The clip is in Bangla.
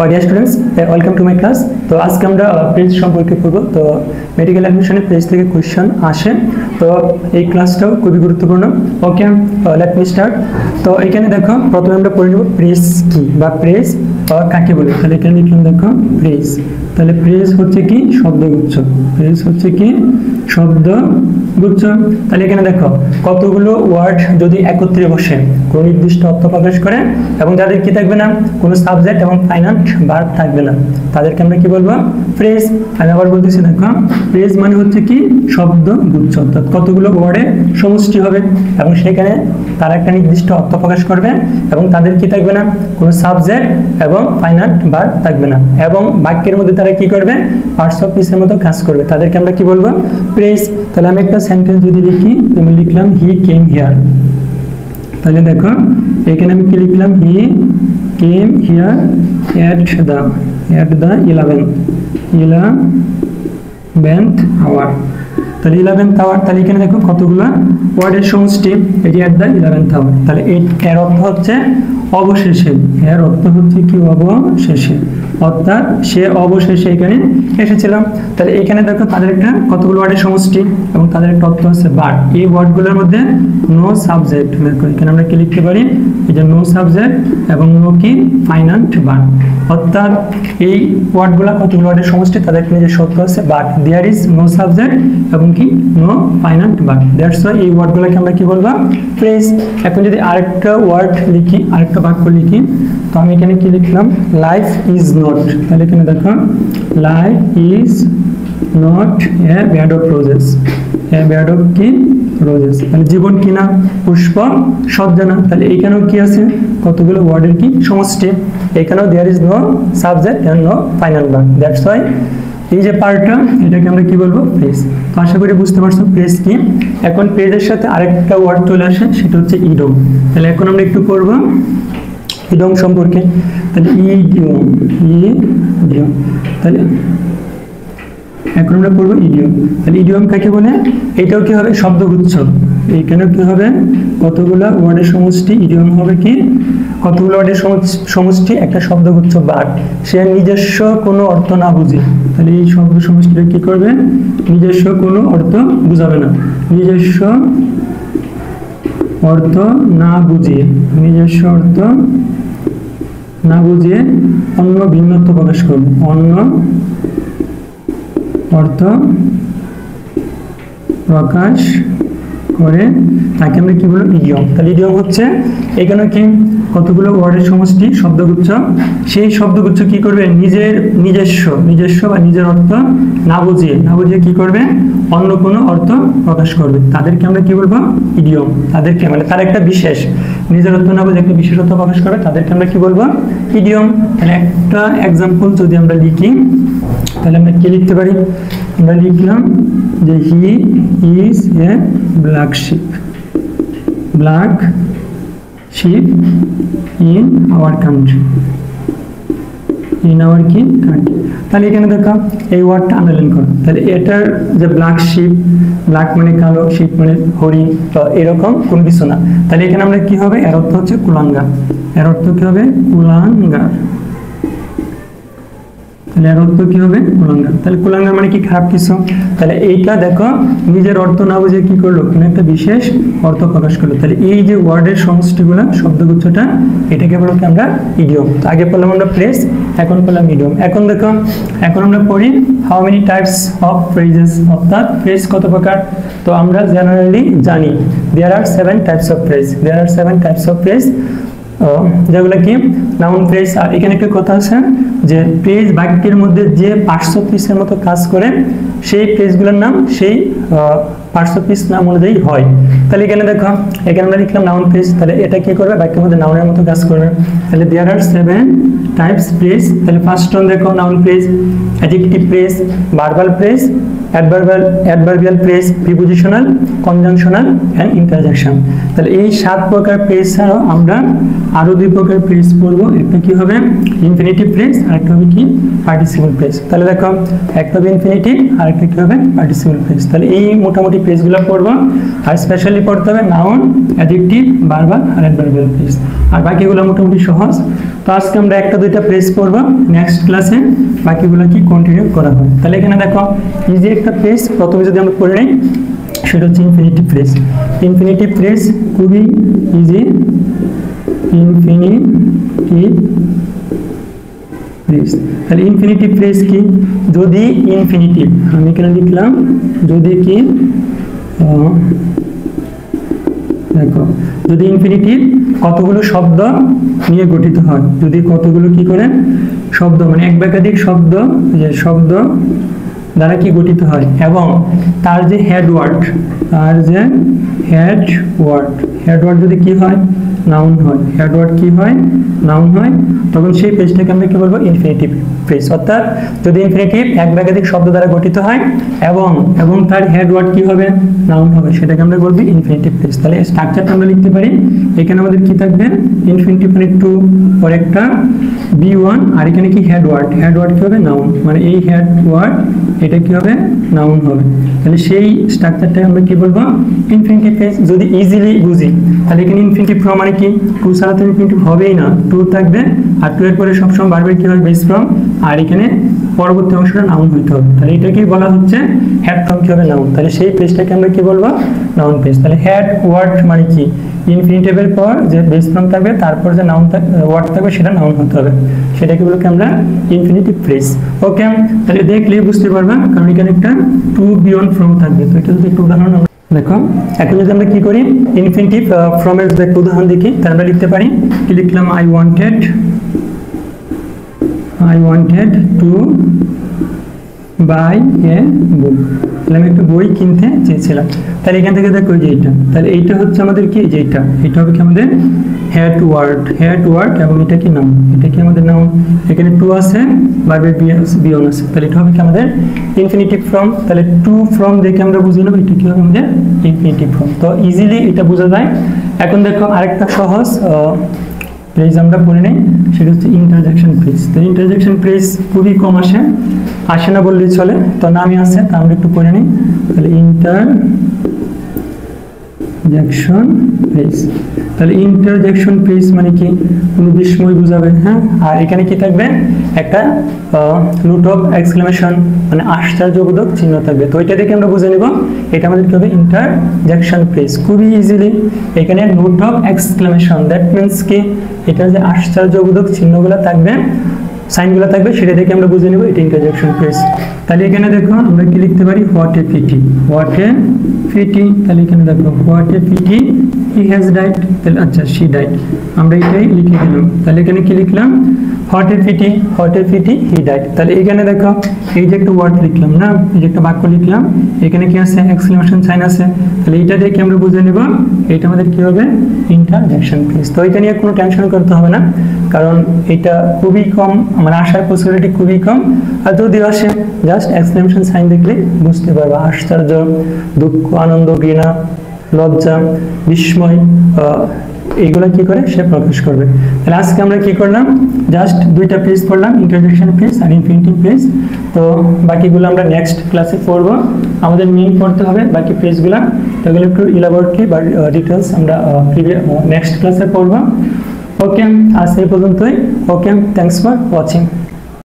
Dear students, welcome to my class. তো আজকে আমরা পেজ সম্পর্কে পড়ব। তো মেডিকেল অ্যাডমিশনের পেজ থেকে কোয়েশ্চেন আসে, তো এই ক্লাসটাও খুবই গুরুত্বপূর্ণ। ওকে, লেট মি স্টার্ট। তো এখানে দেখো, প্রথমে আমরা পড়ে নেব প্রেস কি বা প্রেস কাকে বলে। তাহলে এখানে লিখলাম দেখো প্রেস। তাহলে প্রেস হচ্ছে কি শব্দগুচ্ছ, প্রেস হচ্ছে কি শব্দগুচ্ছ। তাহলে এখানে দেখো কতগুলো ওয়ার্ড যদি একত্রে বসে কোনো নির্দিষ্ট অর্থ প্রকাশ করে এবং যাদের কি থাকবে না, কোনো সাবজেক্ট এবং ফাইনান্ট ভার্ব থাকবে না, তাদেরকে আমরা কি বলবো? প্রেস। আমি আবার বলতেছি দেখো, প্রেস মানে হচ্ছে কি শব্দগুচ্ছ, অর্থাৎ কতগুলো ওয়ার্ডের সমষ্টি হবে এবং সেখানে তারা একটা নির্দিষ্ট অর্থ প্রকাশ করবে এবং তাদের কি থাকবে না, কোনো সাবজেক্ট এবং ফাইনান্ট ভার্ব থাকবে না, এবং বাক্যের মধ্যে তারা কি করবে? পার্টস অফ স্পিচের মতো কাজ করবে, তাদেরকে আমরা কি বলবো? প্রেস। তাহলে আমি একটা সেন্টেন্স যদি লিখি, আমি লিখলাম হি কেম হিয়ার। তাহলে দেখো এখানে আমি কি লিখলাম? He came here at the 11th hour. তাহলে 11th আওয়ার, তাহলে এখানে দেখো কতগুলো ওয়ার্ডের সমষ্টি, এটি এট দ্য 11th আওয়ার। তাহলে এর অর্থ হচ্ছে অবশেষে, এর অর্থ হচ্ছে কি অবশেষে, অর্থাৎ সে অবশেষে এখানে এসেছিলাম। তাহলে এখানে দেখো তাদের একটা কতগুলো ওয়ার্ডের সমষ্টি এবং তাদের একটা অর্থ হচ্ছে বাট। এই ওয়ার্ডগুলোর মধ্যে নো সাবজেক্ট, দেখো এখানে আমরা কি লিখতে পারি? এই যে নো সাবজেক্ট এবং নো কি ফাইনান্ট বাট, অর্থাৎ এই ওয়ার্ডগুলো কতগুলো ওয়ার্ডের সমষ্টি, তাদের নিজের শর্ত হচ্ছে but there is no subject এবং কি no finite but, that's why এই ওয়ার্ডগুলোকে আমরা কি বলবো? প্রেস। এখন যদি আরেকটা ওয়ার্ড লিখি, আরেকটা বাক্য লিখি, তো আমি এখানে কি লিখলাম? Life is not. তাহলে এখানে দেখো life is not a bed of roses, A bed of কি রোজেস। তাহলে জীবন কি না পুষ্প সজ্জা না। তাহলে এইখানেও কি আছে? কতগুলো ওয়ার্ডের কি সমষ্টি। এখানেও there is no subject and no final verb, that's why এই যে পার্টটা, এটাকে আমরা কি বলবো? প্রেস। তো আশা করি বুঝতে পারছো প্রেস কি। এখন প্রেসের সাথে আরেকটা ওয়ার্ড চলে আসে, সেটা হচ্ছে ইডিয়ম। তাহলে এখন আমরা একটু পড়বো ইডিয়ম সম্পর্কে। তাহলে ইডিয়ম, তাহলে এখন আমরা পড়বো ইডিয়ম। তাহলে ইডিয়ম কাকে বলে? এটাও কি হবে? শব্দগুচ্ছ। এইখানেও কি হবে? কতগুলো ওয়ার্ডের সমষ্টি। ইডিয়ম হবে কি কতগুলো ওয়ার্ডের সমষ্টি, একটা শব্দগুচ্ছ, বাট সে নিজস্ব কোনো অর্থ না বুঝে। তাহলে এই শব্দ সমষ্টিটা কি করবে? নিজস্ব কোনো অর্থ বুঝাবে না, নিজস্ব অর্থ না বুঝিয়ে, নিজস্ব অর্থ না বুঝিয়ে অন্য ভিন্নত্ব প্রকাশ করবে, অন্য অর্থ প্রকাশ করে তাকে আমরা কি বলবো? ইডিয়ম। তাহলে ইডিয়ম হচ্ছে এখানে কি কতগুলো ওয়ার্ডের সমষ্টি, শব্দগুচ্ছ, সেই শব্দগুচ্ছ কি করবে? নিজস্ব বা নিজের অর্থ না বুঝিয়ে কি করবে? অন্য কোনো অর্থ প্রকাশ করবে, তাদেরকে আমরা কি বলবো? ইডিয়ম। তাদেরকে মানে তার একটা বিশেষ নিজের অর্থ না বুঝে একটা বিশেষ অর্থ প্রকাশ করবে, তাদেরকে আমরা কি বলবো? ইডিয়ম। তাহলে একটা এক্সাম্পল যদি আমরা লিখি, তাহলে আমরা কি লিখতে পারি? আমরা লিখলাম যে he is a black sheep in our country, তাহলে এখানে দেখো এই ওয়ার্ডটা আন্ডারলাইন করো। তাহলে এটার যে ব্ল্যাক শিপ, ব্ল্যাক মানে কালো, শিপ মানে হরিণ, তো এরকম কোনো কিছু না। তাহলে এখানে আমরা কি হবে? এর অর্থ হচ্ছে কুলাঙ্গার, এর অর্থ কি হবে? কুলাঙ্গার। তাহলে এর অর্থ কি হবে? কুলাঙ্গার। তাহলে কুলাঙ্গার মানে কি খারাপ কিছু। তাহলে এইটা দেখো নিজের অর্থ না বুঝে কি করলো? কোনো একটা বিশেষ অর্থ প্রকাশ করলো। তাহলে এই যে ওয়ার্ডের সমষ্টিগুলো, শব্দগুচ্ছটা, এটাকে বলো কি আমরা? ইডিয়ম। তো আগে পড়লাম আমরা প্রেস, এখন পড়লাম ইডিয়ম। এখন দেখো, এখন আমরা পড়ি how many types of phrases, অর্থাৎ ফ্রেজ কত প্রকার। তো আমরা জেনারেলি জানি দেয়ার আর 7 টাইপস অফ ফ্রেজ, যেগুলো কি নাউন ফ্রেজ। আর এখানে একটা কথা আছে যে ফ্রেজ বাক্যের মধ্যে যে পার্টস অফ স্পিচের মতো কাজ করে, সেই ফ্রেজগুলোর নাম সেই পার্টস অফ স্পিচ নাম অনুযায়ী হয়। তাহলে এখানে দেখো, এখানে আমরা লিখলাম নাউন ফ্রেজ। তাহলে এটা কি করবে? বাক্যের মধ্যে নাউনের মতো কাজ করবে। তাহলে দেয়ার আর 7 টাইপস ফ্রেজ। তাহলে ফার্স্ট ওয়ান দেখো noun phrase, adjective phrase, verbal phrase, adverbial phrase, prepositional, conjunctional and interjection. তাহলে এই 7 প্রকার ফ্রেজ ছাড়াও আমরা আরো 2 প্রকার ফ্রেজ পড়বো। একটা কি হবে? ইনফিনিটিভ ফ্রেজ, আর একটা হবে কি? Participle phrase. তাহলে দেখো একটা হবে ইনফিনিটিভ, আর একটা কি হবে? Participle phrase. তাহলে এই মোটামুটি ফ্রেজগুলো পড়বো, আর স্পেশালি পড়তে হবে নাউন, অ্যাডজেক্টিভ, ভার্বাল আর অ্যাডভার্বিয়াল ফ্রেজ। আর বাকিগুলো মোটামুটি সহজ। তো আজকে আমরা একটা দুইটা ফ্রেজ পড়ব, নেক্সট ক্লাসে বাকিগুলো কি কন্টিনিউ করা হয়। তাহলে এখানে দেখো ইজি একটা ফ্রেজ প্রথমে যদি আমরা পড়ে নিই, সেটা হচ্ছে ইনফিনিটিভ ফ্রেজ। ইনফিনিটিভ ফ্রেজ খুবই ইজি, ইনফিনিটিভ ফ্রেজ। তাহলে ইনফিনিটিভ ফ্রেজ কি, যদি ইনফিনিটিভ, আমি এখানে লিখলাম যদি কি, দেখো যদি ইনফিনিটিভ কতগুলো শব্দ নিয়ে গঠিত হয়, যদি কতগুলো কি করে শব্দ মানে এক বা একাধিক শব্দ, যে শব্দ দ্বারা কি গঠিত হয়, এবং তার যে হেড ওয়ার্ড, তার যে হেড ওয়ার্ড যদি কি হয়, নাউন হয়, হেড ওয়ার্ড কি হয়, নাউন হয়, তখন সেই পেজটাকে আমরা কি বলবো, ইনফিনিটিভ ফ্রেজ। অর্থাৎ যদি ইনফিনিটিভ এক বা একাধিক শব্দ দ্বারা গঠিত হয় এবং তার হেড ওয়ার্ড কি হবে, নাউন হবে, সেটাকে আমরা বলবো ইনফিনিটিভ ফ্রেজ। তাহলে স্ট্রাকচারটা আমরা লিখতে পারি, এখানে আমাদের কি থাকবে, ইনফিনিটিভ মানে টু পর একটা B1, আর এখানে কি হেড ওয়ার্ড কি হবে, নাউন, মানে এই হেড ওয়ার্ড এটা কি হবে, নাউন হবে। তাহলে সেই স্ট্রাকচারটাকে আমরা কি বলবো, ইনফিনিটিভ ফ্রেজ। যদি ইজিলি বুঝি তাহলে এখানে ইনফিনিটিভ ফর্ম মানে কি, টু ছাড়া তো ইনফিনিটিভ হবেই না, টু থাকবে, আর টু এর পরে সবসময় বারবার কি হবে, বেস ফর্ম, আর এখানে পরবর্তী অংশটা নাউন হইতে হবে। তাহলে এটা কি বলা হচ্ছে, হেড ফর্ম কি হবে, নাউন। তাহলে সেই পেজটাকে আমরা কি বলবো, নাউন পেজ। তাহলে হেড ওয়ার্ড মানে কি, ইনফিনিটিভের পর যে বেস ফর্ম থাকবে, তারপর যে নাউন ওয়ার্ড থাকবে সেটা নাউন হতে হবে, সেটাকে বলবো আমরা ইনফিনিটিভ ফ্রেজ। ওকে, তাহলে দেখলে বুঝতে পারবা, কারণ এখানে একটা টু বিয়ন্ড ফর্ম থাকবে। তো এটা যদি একটু উদাহরণ দেখো, এখন যদি আমরা কি করি, ইনফিনিটিভ ফর্মের যদি একটা উদাহরণ দেখি, তাহলে আমরা লিখতে পারি, কি লিখলাম, I wanted to buy a book, তাহলে আমি একটা বই কিনতে চেয়েছিলাম। তাহলে এখান থেকে দেখো যে এইটা, তাহলে এইটা হচ্ছে আমাদের কি, যে এটা হবে কি আমাদের হেড ওয়ার্ড, এবং এটা কি নাউন, এটা কি আমাদের নাউন। এখানে টু আছে, বারবার বিয়ন আছে, তাহলে এটা হবে কি আমাদের ইনফিনিটিভ ফর্ম। তাহলে টু ফর্ম দেখে আমরা বুঝে নেব এটা কি হবে আমাদের ইনফিনিটিভ ফর্ম। তো ইজিলি এটা বোঝা যায়। এখন দেখো আরেকটা সহজ ফ্রেজ আমরা পড়ে নেই, সেটা হচ্ছে ইন্টারজেকশন ফ্রেজ। তো ইন্টারজেকশন ফ্রেজ খুবই কম আসে না বললেই চলে, তো নামই আছে, তা আমরা একটু পড়ে নিই। তাহলে ইন্টারজেকশন ফ্রেজ, তাহলে ইন্টারজেকশন ফ্রেজ মানে কি, কোনো বিস্ময় বুঝাবে, হ্যাঁ, আর এখানে কি থাকবে, একটা নোট অফ এক্সক্লেমেশন মানে আশ্চর্যবোধক চিহ্ন থাকবে। তো এটা দেখে আমরা বুঝে নিব এটা আমাদের কি হবে, ইন্টারজেকশন ফ্রেজ। খুবই ইজিলি এখানে note of exclamation, that means কি, এটা যে আশ্চর্যবোধক চিহ্নগুলো থাকবে, সাইনগুলো থাকবে, সেটা দেখে আমরা বুঝে নেব এটা ইন্টারজেকশন ফ্রেজ। তাহলে এখানে দেখো আমরা কি লিখতে পারি, হোয়াট এ পিটি, তাহলে এখানে দেখো what a pity, he has died, তাহলে আচ্ছা শি ডাইড, আমরা এটাই লিখে দিলাম। তাহলে এখানে কি লিখলাম, what a pity he died. তাহলে এখানে দেখো এই যে একটা ওয়ার্ড লিখলাম না, এই যে একটা বাক্য লিখলাম, এখানে কি আছে, এক্সক্লেমেশন সাইন আছে, তাহলে এটা দেখে আমরা বুঝে নেব এটা আমাদের কি হবে, ইন্টারজেকশন ফ্রেজ। তো এটা নিয়ে কোনো টেনশন করতে হবে না, কারণ এটা খুবই কম, মানে আসার পসিবিলিটি খুবই কম, আর যদি আসে জাস্ট এক্সক্লেমেশন সাইন দেখলে বুঝতে পারবে, আশ্চর্য, দুঃখ, আনন্দ, ঘৃণা, লজ্জা, বিস্ময়, এইগুলো কি করে সে প্রকাশ করবে। তাহলে আজকে আমরা কি করলাম, জাস্ট দুইটা পেজ পড়লাম, ইন্টারজেকশন পেজ আর ইনফিনিটিভ পেজ। তো বাকিগুলো আমরা নেক্সট ক্লাসে পড়বো, আমাদের মেইন পড়তে হবে বাকি পেজগুলো, এগুলো একটু ইলাবোরেটলি বা ডিটেলস আমরা নেক্সট ক্লাসে পড়বো। ওকে, আজ এই পর্যন্তই। ওকে, থ্যাংকস ফর ওয়াচিং।